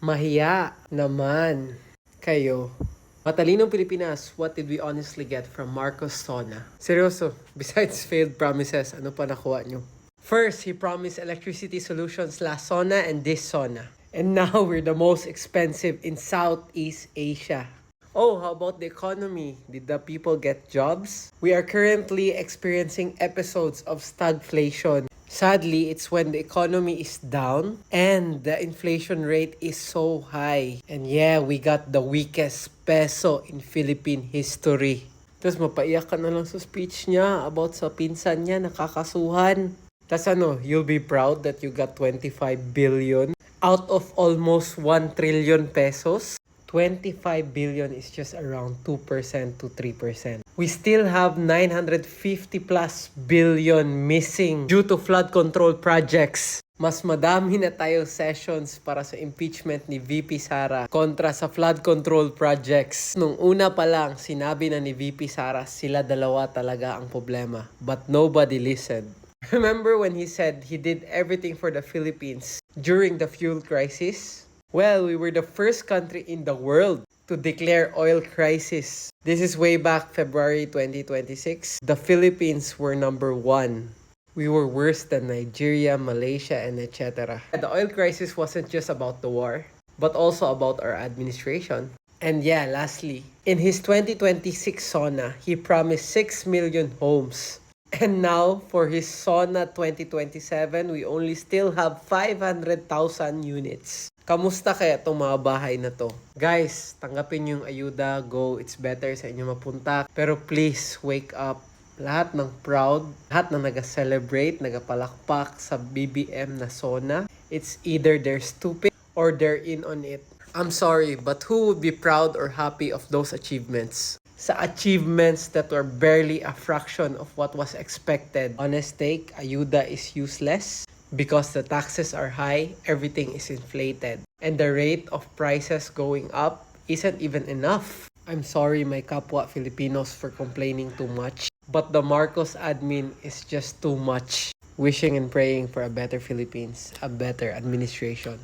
Mahiya naman kayo. Matalinong Pilipinas, what did we honestly get from Marcos Sona? Seryoso, besides failed promises, ano pa nakuha nyo? First, he promised electricity solutions last Sona and this Sona. And now we're the most expensive in Southeast Asia. Oh, how about the economy? Did the people get jobs? We are currently experiencing episodes of stagflation. Sadly, it's when the economy is down and the inflation rate is so high. And yeah, we got the weakest peso in Philippine history. Tapos mapaiyak ka na lang sa speech niya about sa pinsan niya nakakasuhan. Tapos you'll be proud that you got 25 billion out of almost 1 trillion pesos. 25 billion is just around 2% to 3%. We still have 950 plus billion missing due to flood control projects. Mas madami na tayo sessions para sa impeachment ni VP Sara kontra sa flood control projects. Nung una pa lang, sinabi na ni VP Sara sila dalawa talaga ang problema. But nobody listened. Remember when he said he did everything for the Philippines during the fuel crisis? Well, we were the first country in the world to declare oil crisis. This is way back February 2026. The Philippines were number 1. We were worse than Nigeria, Malaysia, and etc. The oil crisis wasn't just about the war, but also about our administration. And yeah, lastly, in his 2026 SONA, he promised 6 million homes. And now, for his SONA 2027, we only still have 500,000 units. Kamusta kaya itong mga bahay na to? Guys, tanggapin yung ayuda, go, it's better sa inyo mapunta. Pero please, wake up. Lahat ng proud, lahat ng nag-celebrate, nagapalakpak sa BBM na SONA, it's either they're stupid or they're in on it. I'm sorry, but who would be proud or happy of those achievements? Sa achievements that were barely a fraction of what was expected. Honest take, ayuda is useless. Because the taxes are high, everything is inflated. And the rate of prices going up isn't even enough. I'm sorry my kapwa Filipinos for complaining too much. But the Marcos admin is just too much. Wishing and praying for a better Philippines, a better administration.